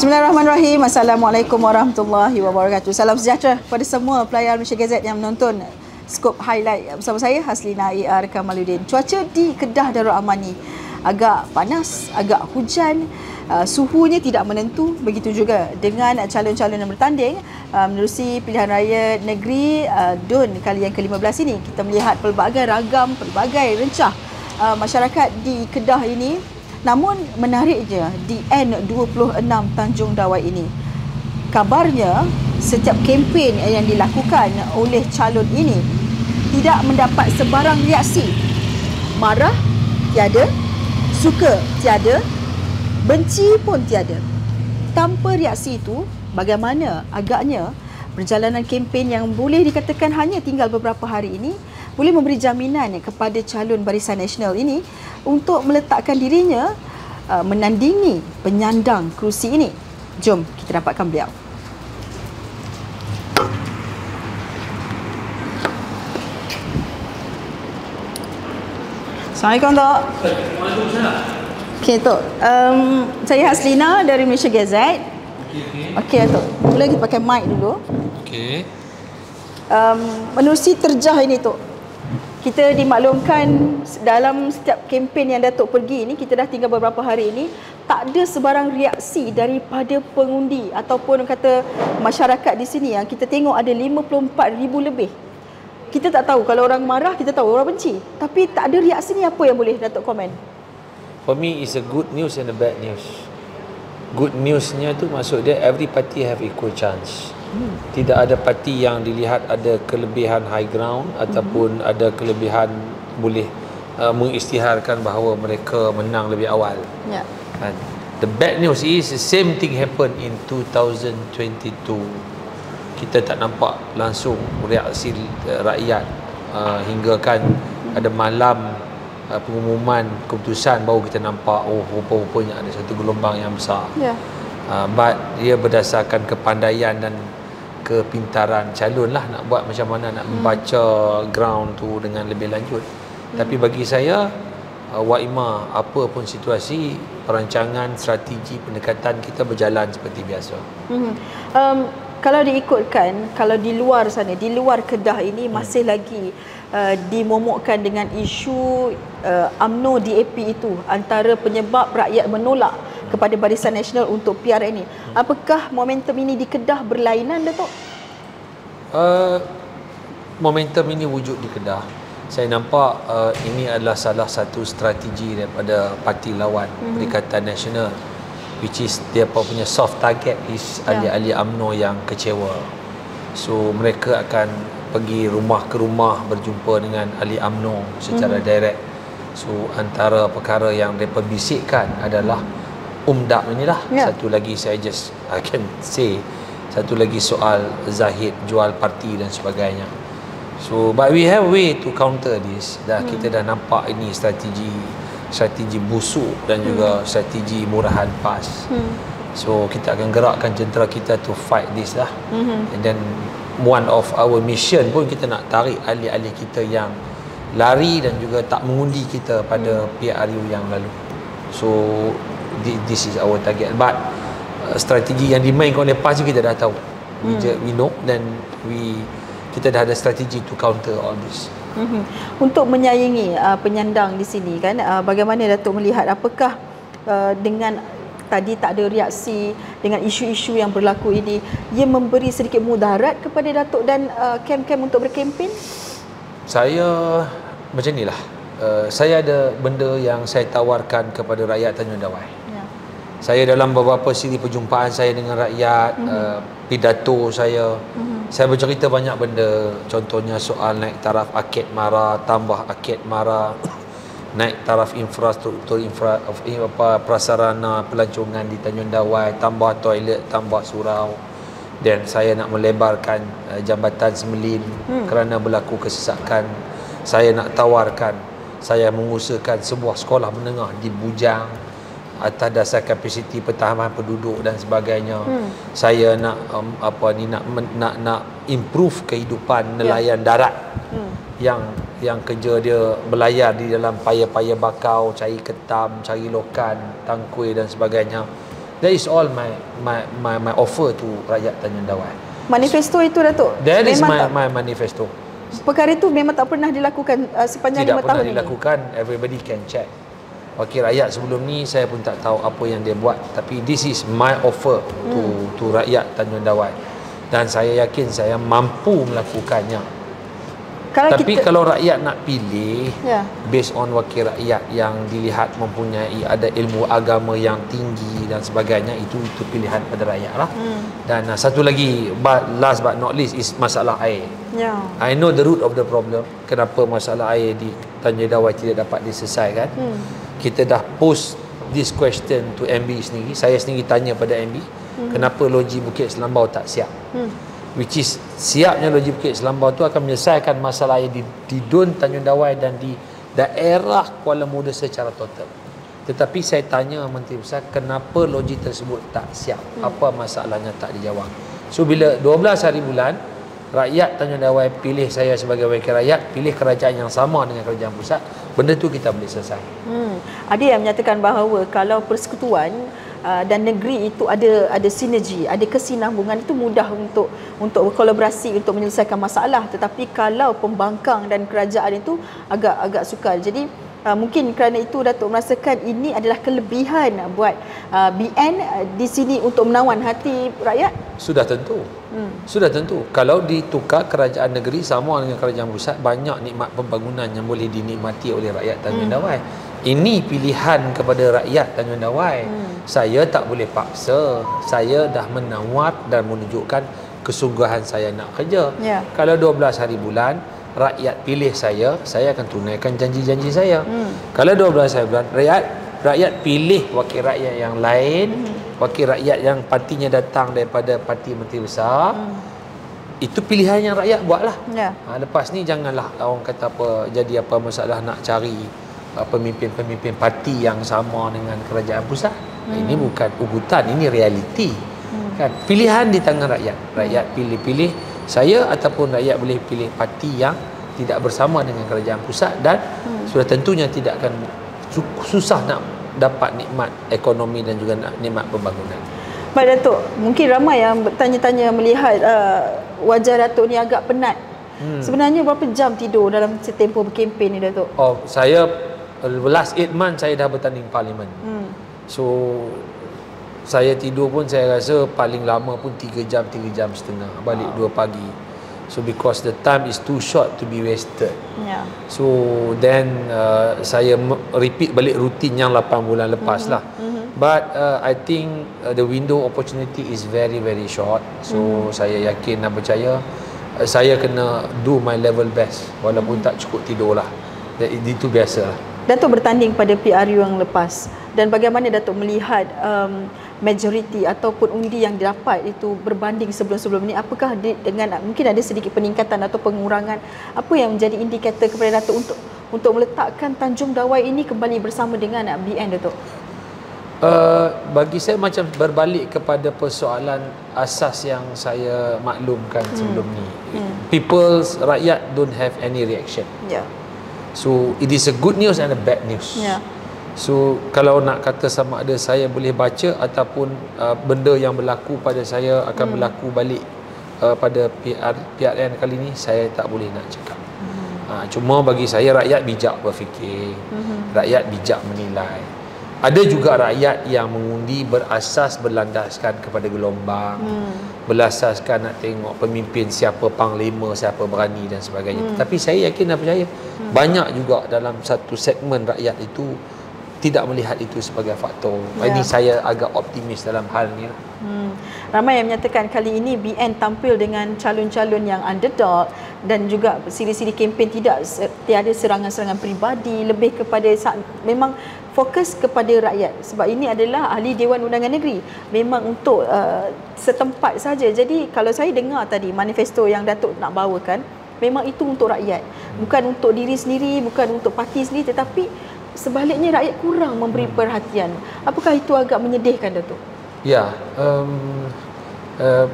Bismillahirrahmanirrahim. Assalamualaikum warahmatullahi wabarakatuh. Salam sejahtera kepada semua pelayar Malaysia Gazette yang menonton skop highlight bersama saya Haslina A.R. Kamaluddin. Cuaca di Kedah Darul Amani agak panas, agak hujan, suhunya tidak menentu. Begitu juga dengan calon-calon yang bertanding menerusi pilihan raya negeri DUN kali yang ke-15 ini. Kita melihat pelbagai ragam, pelbagai rencah masyarakat di Kedah ini. Namun menariknya di N26 Tanjung Dawai ini, kabarnya setiap kempen yang dilakukan oleh calon ini tidak mendapat sebarang reaksi. Marah tiada, suka tiada, benci pun tiada. Tanpa reaksi itu, bagaimana agaknya perjalanan kempen yang boleh dikatakan hanya tinggal beberapa hari ini boleh memberi jaminan kepada calon Barisan Nasional ini untuk meletakkan dirinya menandingi penyandang kerusi ini. Jom kita dapatkan beliau. Assalamualaikum, Tok. Okey, Tok. Saya Haslina dari Malaysia Gazette. Okey, Tok. Boleh kita pakai mic dulu. Okey. Menerusi terjah ini, Tok, kita dimaklumkan dalam setiap kempen yang Datuk pergi ini, kita dah tinggal beberapa hari ini, tak ada sebarang reaksi daripada pengundi ataupun kata masyarakat di sini. Yang kita tengok ada 54,000 lebih. Kita tak tahu, kalau orang marah kita tahu, orang benci, tapi tak ada reaksi ni. Apa yang boleh Datuk komen? For me, it's a good news and a bad news. Good newsnya tu maksud dia every party have equal chance. Tidak ada parti yang dilihat ada kelebihan high ground ataupun ada kelebihan boleh mengisytiharkan bahawa mereka menang lebih awal. Ya. And the bad news is the same thing happened in 2022. Kita tak nampak langsung reaksi rakyat hingga kan ada malam pengumuman keputusan baru kita nampak rupa-rupanya ada satu gelombang yang besar. Ya. But dia berdasarkan kepandaian dan kepintaran calon lah nak buat macam mana nak membaca ground tu dengan lebih lanjut. Tapi bagi saya, Waima, apa pun situasi, perancangan, strategi, pendekatan kita berjalan seperti biasa. Kalau diikutkan, kalau di luar sana, di luar Kedah ini masih lagi dimomokkan dengan isu UMNO DAP itu, antara penyebab rakyat menolak kepada Barisan Nasional untuk PR ini. Apakah momentum ini di Kedah berlainan, Datuk? Momentum ini wujud di Kedah. Saya nampak ini adalah salah satu strategi daripada parti lawan Perikatan Nasional, which is dia punya soft target is ahli-ahli UMNO yang kecewa. So mereka akan pergi rumah ke rumah berjumpa dengan ahli UMNO secara direct. So antara perkara yang mereka bisikkan adalah UMDAP inilah. Satu lagi saya I can say, satu lagi soal Zahid jual parti dan sebagainya. So but we have way to counter this. Kita dah nampak ini strategi busuk dan juga strategi murahan PAS. So kita akan gerakkan jentera kita to fight this lah. And then one of our mission pun kita nak tarik ahli-ahli kita yang lari dan juga tak mengundi kita pada PRU yang lalu. So this is our target. But strategi yang dimainkan oleh PAS kita dah tahu. We know, dan kita dah ada strategi to counter all this. Untuk menyaingi penyandang di sini kan, bagaimana Datuk melihat, apakah dengan tadi tak ada reaksi dengan isu-isu yang berlaku ini, ia memberi sedikit mudarat kepada Datuk dan kem-kem untuk berkempen? Saya macam inilah. Saya ada benda yang saya tawarkan kepada rakyat Tanjung Dawai. Saya dalam beberapa siri perjumpaan saya dengan rakyat, pidato saya bercerita banyak benda. Contohnya soal naik taraf Akid Mara, tambah Akid Mara, naik taraf infrastruktur, prasarana pelancongan di Tanjung Dawai, tambah toilet, tambah surau. Dan saya nak melebarkan jambatan Semelin kerana berlaku kesesakan. Saya nak tawarkan, saya mengusahakan sebuah sekolah menengah di Bujang atas dasar kapasiti pertahanan penduduk dan sebagainya. Saya nak nak improve kehidupan nelayan darat yang kerja dia berlayar di dalam paya-paya bakau, cari ketam, cari lokan, tangkui dan sebagainya. That is all my offer to rakyat Tanjung Dawai. Manifesto itu Datuk. That is memang my manifesto. Perkara itu memang tak pernah dilakukan sepanjang 5 tahun ini. Tidak pernah dilakukan. Everybody can check. Wakil rakyat sebelum ni saya pun tak tahu apa yang dia buat, tapi this is my offer to rakyat Tanjung Dawai, dan saya yakin saya mampu melakukannya. Kalau rakyat nak pilih based on wakil rakyat yang dilihat mempunyai ada ilmu agama yang tinggi dan sebagainya, itu pilihan pada rakyat lah. Dan satu lagi, last but not least, is masalah air. I know the root of the problem. Kenapa masalah air di Tanjung Dawai tidak dapat diselesaikan. Kita dah post this question to MB sendiri. Saya sendiri tanya pada MB, kenapa loji Bukit Selambau tak siap. Which is, siapnya loji Bukit Selambau tu akan menyelesaikan masalah air di Dun, Tanjung Dawai dan di daerah Kuala Muda secara total. Tetapi saya tanya Menteri Besar, kenapa loji tersebut tak siap? Apa masalahnya tak dijawab? So bila 12 hari bulan, rakyat Tanjung Dawai pilih saya sebagai wakil rakyat, pilih kerajaan yang sama dengan kerajaan pusat, benda tu kita boleh selesai. Ada yang menyatakan bahawa kalau persekutuan dan negeri itu ada sinergi, ada kesinambungan, itu mudah untuk berkolaborasi untuk menyelesaikan masalah. Tetapi kalau pembangkang dan kerajaan itu agak sukar. Jadi mungkin kerana itu Datuk merasakan ini adalah kelebihan buat BN di sini untuk menawan hati rakyat. Sudah tentu. Sudah tentu. Kalau ditukar kerajaan negeri sama dengan kerajaan pusat, banyak nikmat pembangunan yang boleh dinikmati oleh rakyat Tanjung Dawai. Ini pilihan kepada rakyat Tanjung Dawai. Saya tak boleh paksa. Saya dah menawar dan menunjukkan kesungguhan saya nak kerja. Kalau 12 hari bulan rakyat pilih saya akan tunaikan janji-janji saya. Kalau 12 hari bulan rakyat pilih wakil rakyat yang lain, wakil rakyat yang partinya datang daripada parti Menteri Besar, itu pilihan yang rakyat buatlah. Lepas ni janganlah orang kata apa, jadi apa masalah nak cari pemimpin-pemimpin parti yang sama dengan kerajaan pusat. Ini bukan ugutan, ini realiti. Kan? Pilihan di tangan rakyat. Rakyat pilih-pilih saya, ataupun rakyat boleh pilih parti yang tidak bersama dengan kerajaan pusat, dan sudah tentunya tidak akan susah nak dapat nikmat ekonomi dan juga nikmat pembangunan. Baik Datuk, mungkin ramai yang bertanya-tanya melihat wajah Datuk ni agak penat. Sebenarnya berapa jam tidur dalam setempoh berkempen ni Datuk? Saya last 8 months saya dah bertanding parlimen. So saya tidur pun saya rasa paling lama pun 3 jam, 3 jam setengah, balik 2 pagi. So because the time is too short to be wasted. So then saya repeat balik rutin yang 8 bulan lepas lah. But I think the window opportunity is very very short. So saya yakin dan percaya saya kena do my level best walaupun tak cukup tidur lah. Itu biasa lah. Datuk bertanding pada PRU yang lepas, dan bagaimana Datuk melihat majoriti ataupun undi yang didapat itu berbanding sebelum-sebelum ini? Apakah dengan mungkin ada sedikit peningkatan atau pengurangan? Apa yang menjadi indikator kepada Datuk untuk meletakkan Tanjung Dawai ini kembali bersama dengan BN Datuk? Bagi saya macam berbalik kepada persoalan asas yang saya maklumkan sebelum ni. Rakyat don't have any reaction. So it is a good news and a bad news. So kalau nak kata sama ada saya boleh baca ataupun benda yang berlaku pada saya akan berlaku balik pada PRN kali ni, saya tak boleh nak cakap. Cuma bagi saya rakyat bijak berfikir, rakyat bijak menilai. Ada juga rakyat yang mengundi berlandaskan kepada gelombang, berasaskan nak tengok pemimpin siapa panglima, siapa berani dan sebagainya. Tapi saya yakin dan percaya banyak juga dalam satu segmen rakyat itu tidak melihat itu sebagai faktor. Ini saya agak optimis dalam hal ni. Ramai yang menyatakan kali ini BN tampil dengan calon-calon yang underdog, dan juga siri-siri kempen tiada serangan-serangan peribadi, lebih kepada memang fokus kepada rakyat. Sebab ini adalah ahli Dewan Undangan Negeri, memang untuk setempat saja. Jadi kalau saya dengar tadi manifesto yang Datuk nak bawakan, memang itu untuk rakyat, bukan untuk diri sendiri, bukan untuk parti sendiri, tetapi sebaliknya rakyat kurang memberi perhatian. Apakah itu agak menyedihkan Datuk? Ya,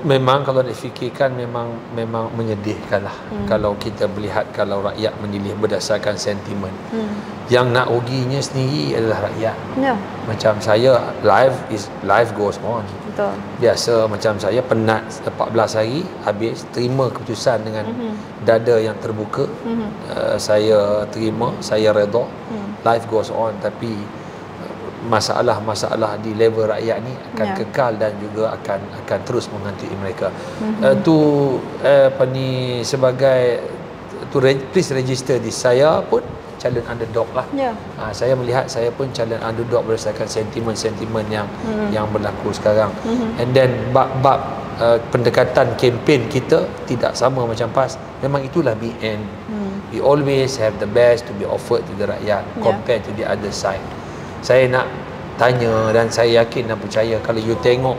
Memang kalau difikirkan memang menyedihkan lah kalau kita melihat kalau rakyat memilih berdasarkan sentimen. Yang nak ruginya sendiri adalah rakyat. Macam saya, life goes on. Betul. Biasa macam saya penat 14 hari habis, terima keputusan dengan dada yang terbuka. Saya terima, saya redha. Life goes on, tapi masalah-masalah di level rakyat ni akan kekal dan juga akan terus menghantui mereka. Sebagai please register this. Saya pun calon underdog lah. Saya melihat saya pun calon underdog berdasarkan sentimen-sentimen yang berlaku sekarang. And then bab pendekatan kempen kita tidak sama macam PAS. Memang itulah BN. We always have the best to be offered to the rakyat compared to the other side. Saya nak tanya dan saya yakin dan percaya kalau you tengok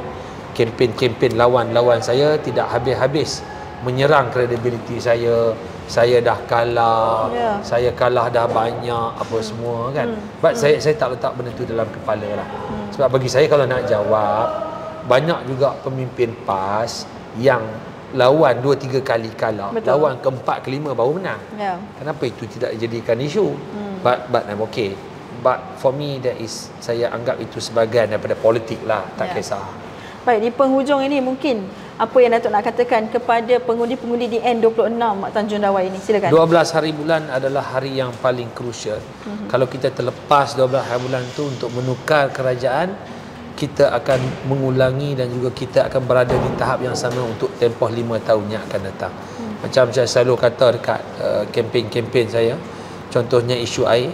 kempen-kempen lawan-lawan saya tidak habis-habis menyerang kredibiliti saya dah kalah, saya kalah dah banyak apa semua kan. But saya tak letak benda tu dalam kepala lah. Sebab bagi saya kalau nak jawab, banyak juga pemimpin PAS yang lawan 2-3 kali kalah. Lawan ke-4 ke-5 baru menang. Kenapa itu tidak dijadikan isu? But I'm okay. But for me saya anggap itu sebahagian daripada politik lah, tak kisah. Baik, di penghujung ini mungkin apa yang Datuk nak katakan kepada pengundi-pengundi di N26 Tanjung Dawai ini? Silakan. 12 hari bulan adalah hari yang paling krusial. Kalau kita terlepas 12 hari bulan itu untuk menukar kerajaan, kita akan mengulangi dan juga kita akan berada di tahap yang sama untuk tempoh 5 tahun yang akan datang. Macam saya selalu kata dekat kempen-kempen saya, contohnya isu air.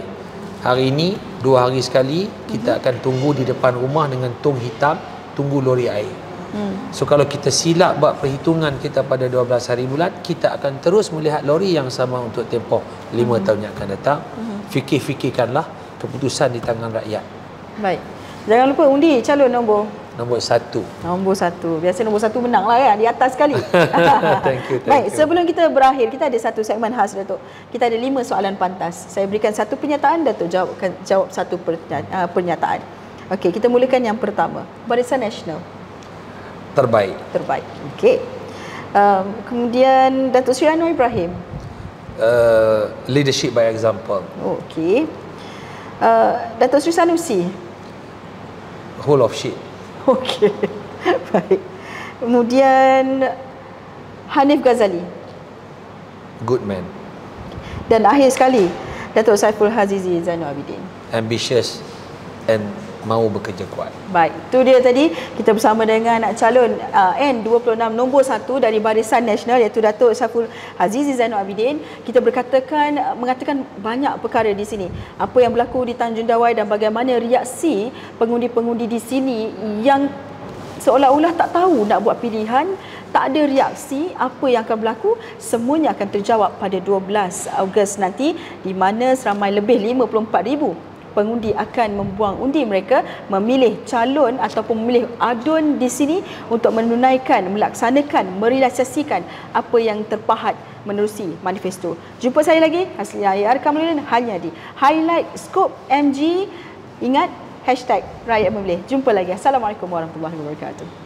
Hari ini 2 hari sekali kita akan tunggu di depan rumah dengan tong hitam, tunggu lori air. So kalau kita silap buat perhitungan kita pada 12 hari bulan, kita akan terus melihat lori yang sama untuk tempoh 5 tahun yang akan datang. Fikirkanlah keputusan di tangan rakyat. Baik. Jangan lupa undi calon nombor 1. Nombor 1. Biasa nombor 1 menang lah kan, di atas sekali. Thank you. Baik, sebelum kita berakhir, kita ada satu segmen khas, Datuk. Kita ada 5 soalan pantas. Saya berikan satu pernyataan, Datuk jawab satu pernyataan. Okey, kita mulakan yang pertama. Barisan Nasional. Terbaik. Okey. Kemudian Datuk Seri Anwar Ibrahim. Leadership by example. Okey. Datuk Seri Sanusi. Whole of shit. Okey. Baik. Kemudian Hanif Ghazali. Good man. Dan akhir sekali Datuk Saiful Hazizi Zainul Abidin. Ambitious and mahu bekerja kuat. Baik, itu dia tadi kita bersama dengan calon N26 nombor 1 dari Barisan Nasional iaitu Datuk Saiful Hazizi Zainul Abidin. Kita mengatakan banyak perkara di sini. Apa yang berlaku di Tanjung Dawai dan bagaimana reaksi pengundi-pengundi di sini yang seolah-olah tak tahu nak buat pilihan, tak ada reaksi apa yang akan berlaku, semuanya akan terjawab pada 12 Ogos nanti di mana seramai lebih 54,000 pengundi akan membuang undi mereka memilih calon ataupun memilih adun di sini untuk melaksanakan, merealisasikan apa yang terpahat menerusi manifesto. Jumpa saya lagi, Haslina AR Kamaluddin, hanya di Highlight Scope MG. Ingat, #Rakyat Memilih. Jumpa lagi. Assalamualaikum warahmatullahi wabarakatuh.